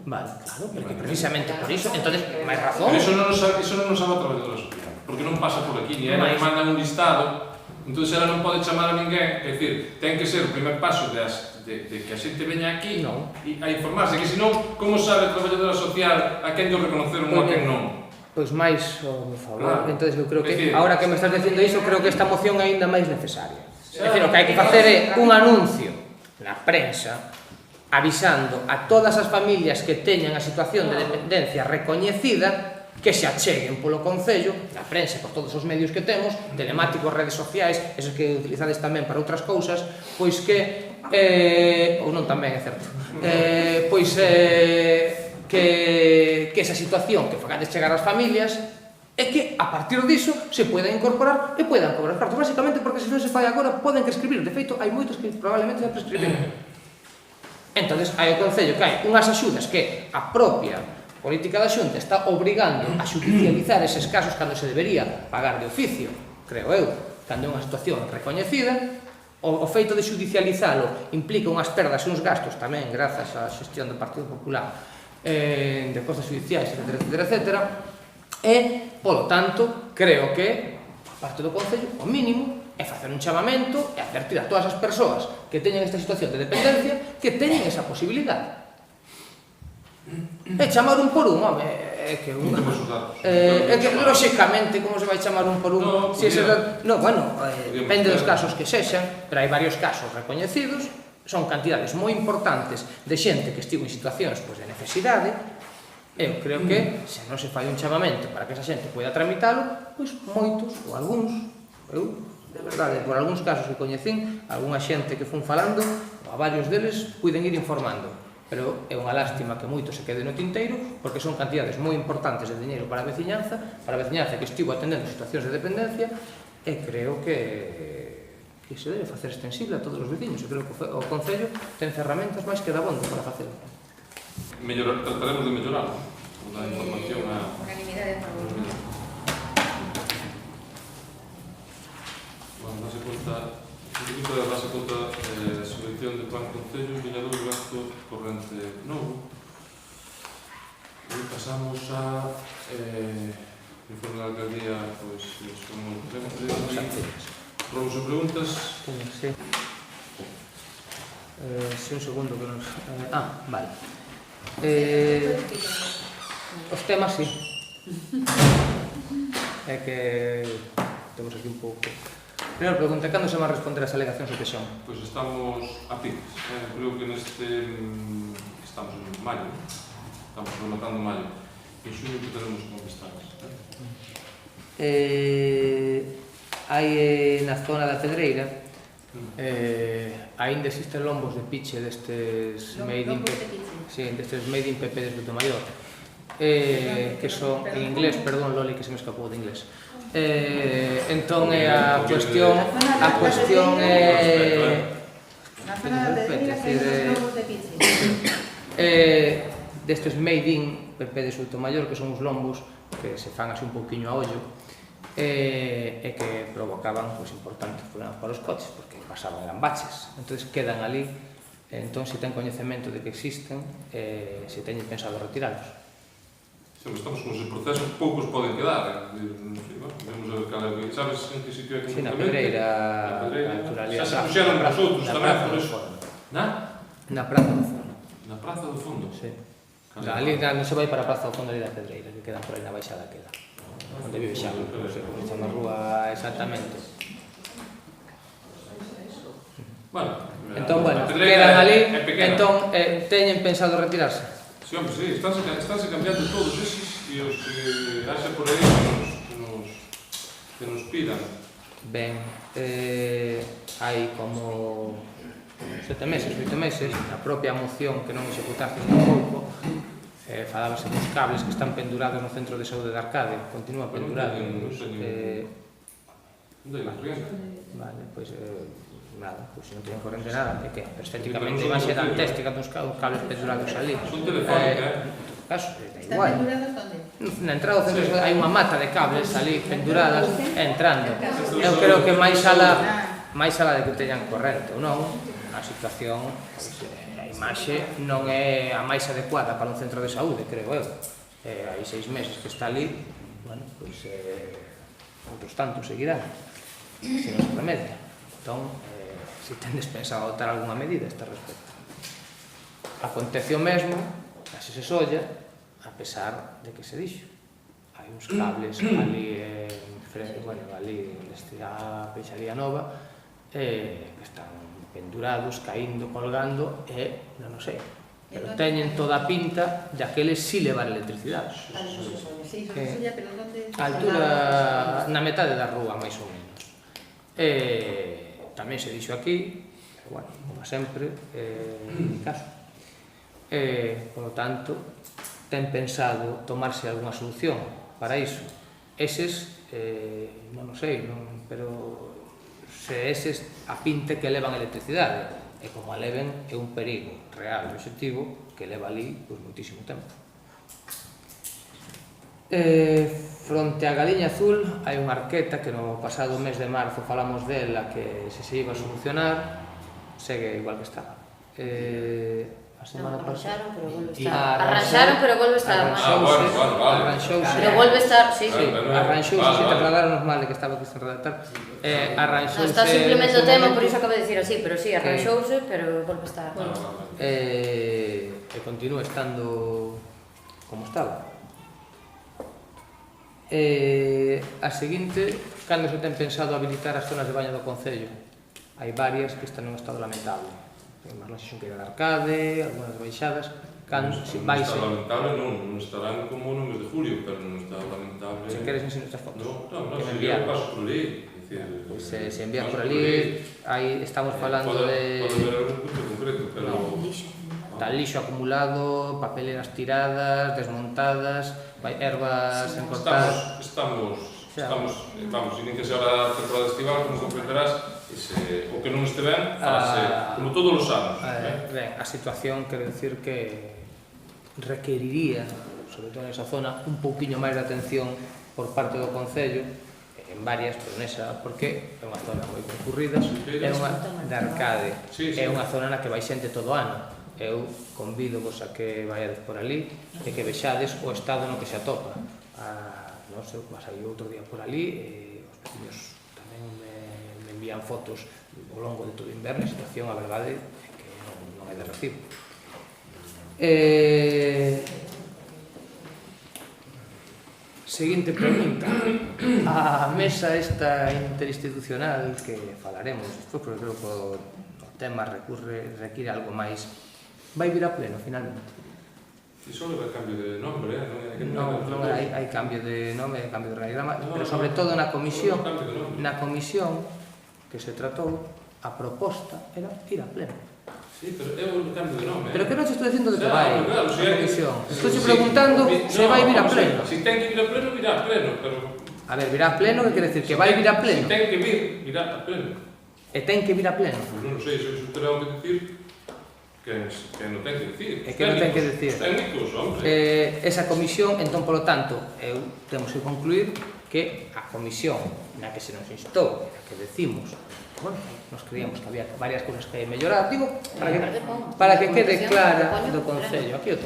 Vale, claro, porque precisamente por iso, entonces, máis razón. Pero iso non o sabe a traballadora social, porque non pasa por aquí, ni ela que manda un listado, entón ela non pode chamar a ninguén, é dicir, ten que ser o primer paso de que a xente veña aquí a informarse, que senón, como sabe a traballadora social a quen lle reconoceron ou a quen non? Pois máis, por favor, Claro. entonces eu creo que, É dicir, ahora que me estás dicindo iso, creo que esta moción é ainda máis necesaria. É dicir, o que hai que facer é un anuncio na prensa avisando a todas as familias que teñan a situación de dependencia recoñecida que se acheguen polo Concello, na prensa, por todos os medios que temos, telemáticos, redes sociais, esos que utilizades tamén para outras cousas, pois que, ou non tamén, é certo, que esa situación que facades chegar ás familias é que a partir diso se poida incorporar e poidan cobrar cartos, basicamente porque se non se fai agora poden que escribir, de feito hai moitos que probablemente já prescribiron. Entonces, hai o Concello que hai unhas axudas que a propia política da Xunta está obrigando a judicializar eses casos cando se debería pagar de oficio, creo eu, cando é unha situación recoñecida. O feito de judicializalo implica unhas perdas e uns gastos tamén grazas á xestión do Partido Popular de costas judiciais, etc. E, polo tanto, creo que a parte do Concello, o mínimo, é facer un chamamento e advertir a todas as persoas que teñen esta situación de dependencia que teñen esa posibilidade. E chamar un por un, home, é que un... É que, lóxicamente, como se vai chamar un por un? Depende dos casos que sexan, pero hai varios casos recoñecidos, son cantidades moi importantes de xente que estivo en situacións de necesidade. Eu creo que, se non se fai un chamamento para que esa xente poida tramitalo, pois moitos, ou algúns, de verdade, por algúns casos que coñecín, algunha xente que fun falando, a varios deles puiden ir informando, pero é unha lástima que moito se quede no tinteiro, porque son cantidades moi importantes de diñeiro para a veciñanza que estivo atendendo situacións de dependencia, e creo que se debe facer extensible a todos os veciños. Eu creo que o Concello ten ferramentas máis que dabondo para facelo. Trataremos de mellorar a información a... Unanimidade a favor. Darse conta, a subvención do Plan Concello, Viñador do gasto corrente novo. E pasamos a informe da alcaldía, pois, como probos e preguntas. Sí. Un segundo que nos... vale. Os temas, sí. É que temos aquí un pouco... Primeiro pregunta, cando se van responder as alegacións de Pexón? Pois estamos a piques. Creo que estamos en maio. Estamos rematando maio. En xuño que teremos contestadas. Hai na zona da Pedreira aínda existen lombos de piche destes made in PP de Sotomayor, que son en inglés, perdón Loli que se me escapou de inglés. Entón a cuestión é destes made in PP de Sotomayor, que son os lombos que se fan así un pouquiño a ollo e que provocaban importantes problemas para os coches porque pasaban en baches, entón quedan ali. Entón se ten coñecemento de que existen, se teñen pensado retiralos. Estamos con ese proceso, poucos poden quedar. Vamos a ver cal é. Sabes en que sitio é que... Si, na Pedreira, xa se puxeron os outros tamén por eso. Na Praza do Fondo. Na Praza do Fondo? Si. Ali non se vai para a Praza do Fondo ali da Pedreira, que quedan por aí na baixada queda. Onde vive xa, non sei como se chama a rúa exactamente. Entón, quedan ali, entón teñen pensado retirarse. Sí, hombre, sí, estánse cambiando todos esos e os que haxa por aí que nos pidan. Ben, hai como 7 meses, 8 meses, a propia moción que non executaste un pouco, falábase dos cables que están pendurados no centro de saúde de Arcade, continúa pendurado. Non sei, Vale, pois nada, pois non teñen corrente nada, é que estéticamente a imaxe dantéstica dos cables pendurados ali. Son telefónica, Caso, é Están igual. penduradas onde? Na entrada do centro hai unha mata de cables ali penduradas entrando. Eu creo que máis ala de que teñan corrente ou non, a situación, pois, a imaxe non é a máis adecuada para un centro de saúde, creo eu. Hai 6 meses que está ali, bueno, pois outros tantos seguirán, se non se remedia. Entón, se tendes pensado adoptar algunha medida a este respecto. Acontece o mesmo, case se solla, a pesar de que se dixo. Hai uns cables ali, bueno, ali onde está a Peixaría Nova, que están pendurados, caíndo, colgando, non o sei, pero teñen toda a pinta de aqueles si levar electricidade. Sí, pero onde? A altura, na metade da rúa, máis ou menos. Tamén se dixo aquí, pero, bueno, como sempre, en caso. Por lo tanto, ten pensado tomarse algunha solución para iso. Eses, non o sei, pero se eses a pinte que levan electricidade, e como a leven é un perigo real e objetivo que leva ali pois, moitísimo tempo. Fronte á Galiña Azul hai unha arqueta que no pasado mes de marzo falamos dela que se iba a solucionar, segue igual que estaba. A semana pasada Arranxaron, pero volve a estar arranxouse, pero volve a estar, sí, sí. Arranxouse, se trasladaron mal de que estaba que sen redactar. Arranxouse. Está simplemente o tema, por iso acabo de dicir así, pero sí, arranxouse, pero volve a estar. E continúa estando como estaba. A seguinte, cando se ten pensado habilitar as zonas de baño do Concello? Hai varias que están en un estado lamentable. Máis longe Xunqueira de Arcade, algunhas baixadas, cando se vai ser... lamentable non estarán como no mes de julio, pero non está lamentable... Se queres ensino estas fotos. Non, se eu paso por ali. Se envías por ali, aí estamos falando de... Pode ver algún punto concreto, pero... Está lixo acumulado, papeleras tiradas, desmontadas, ervas encortadas... Estamos, vamos, sin que sea a temporada estival, como comprenderás, o que non este ben, como todos os anos. Ben, a situación, quero dicir que requeriría, sobre todo nesa zona, un pouquiño máis de atención por parte do Concello, en varias, pero nesa, porque é unha zona moi concurrida, é unha de Arcade, é unha zona na que vai xente todo o ano. Eu convido-vos a que vaiades por ali e que vexades o estado no que se atopa. Non sei, pasei outro día por ali, os veciños tamén me envían fotos ao longo de todo o inverno, a situación, a verdade, é que non é de recibo. Seguinte pregunta. A mesa esta interinstitucional que falaremos, porque creo que o tema require algo máis, vai vir a pleno, finalmente? E só leva cambio de nombre, non? Non, hai cambio de nome, cambio de organigrama, pero sobre todo na comisión que se tratou, a proposta era ir a pleno. Sí, pero é un cambio de nome. Pero que non te estou dicindo de que vai a comisión. Estou preguntando se vai vir a pleno. Se ten que vir a pleno, virá a pleno, pero... A ver, virá a pleno, que quere decir? Que vai vir a pleno? Se ten que vir, virá a pleno. E ten que vir a pleno? Non sei, iso terá que dicir... que non ten que dicir. É que non ten que dicir. Técnicos, hombre. Esa comisión, entón, polo tanto, temos que concluir que a comisión na que se nos instou, na que decimos, bueno, nos creíamos que había varias cousas que mellorar, digo, para que quede clara do Concello. Aquí o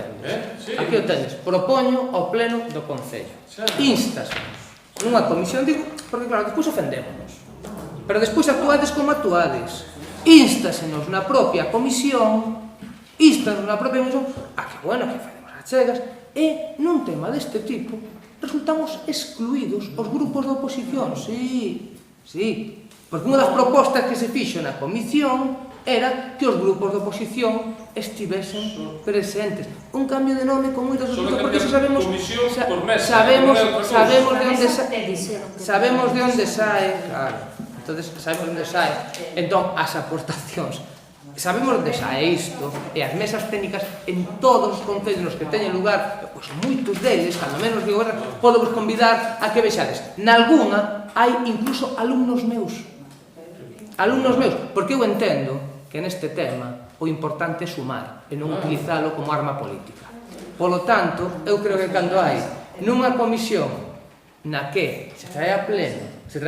tendes. Propoño ao pleno do Concello. Instasnos nunha comisión, digo, porque claro, despois ofendémonos. Pero despois actuades como actuades. Instásenos na propia comisión, a que, bueno, que facemos as chegas, e nun tema deste tipo resultamos excluídos os grupos de oposición. Sí, porque unha das propostas que se fixo na comisión era que os grupos de oposición estivesen presentes. Un cambio de nome con moitos puntos, porque sabemos de onde sae, claro. Entonces, sabemos onde sae. Entón, as aportacións, sabemos onde sae isto, e as mesas técnicas en todos os concellos nos que teñen lugar, pois moitos deles, cando menos digo, podo vos convidar a que vexades. Nalgúna hai incluso alumnos meus Alumnos meus, porque eu entendo que neste tema o importante é sumar e non utilizalo como arma política. Polo tanto, eu creo que cando hai nunha comisión na que se trae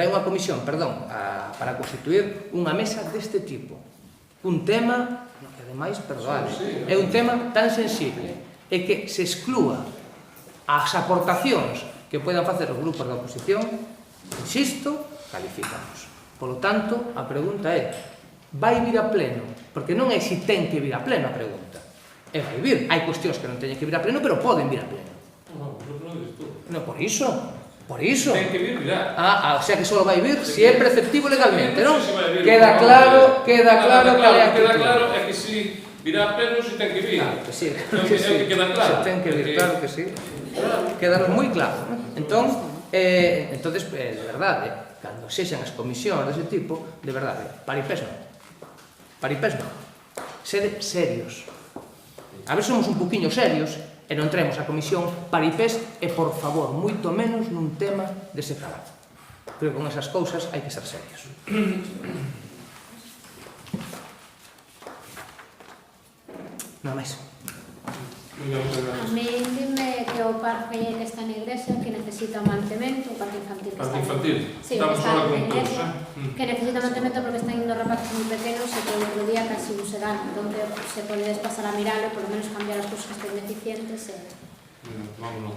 unha comisión, para constituir unha mesa deste tipo, un tema, que ademais, perdoade, é un tema tan sensible e que se exclúa as aportacións que poden facer os grupos da oposición, insisto, calificamos. Polo tanto, a pregunta é, vai vir a pleno? Porque non é se ten que vir a pleno a pregunta. É vai vir. Hai cuestións que non teñen que vir a pleno, pero poden vir a pleno. No, non dices tú. Non, por iso. Por iso. Ten que vir, virá. O sea que só vai vir se é preceptivo legalmente, non? Sí, vai vir. Queda claro que é a actitud. Queda claro é que si virá a pleno, si ten que vir. Claro que sí. Queda claro. Se ten que vir, claro que sí. Queda moi claro, non? Entonces, de verdade, cando sexan as comisións dese tipo, de verdade, paripés non. Paripés non. Sede serios. A ver, somos un poquinho serios e non traemos a comisión paripés e, por favor, moito menos nun tema dese calado. Creo que con esas cousas hai que ser serios. Nada máis. A mí dime que o parque que está na igrexa que necesita mantemento, o parque infantil que está Parque infantil. Sí, Estamos está ahora na con todos, igrexa, que necesita mantemento porque están indo rapaces moi pequenos e que o outro día casi non se dan, entón se podedes pasar a miralo, por lo menos cambiar as cousas que estén deficientes e... Vámonos.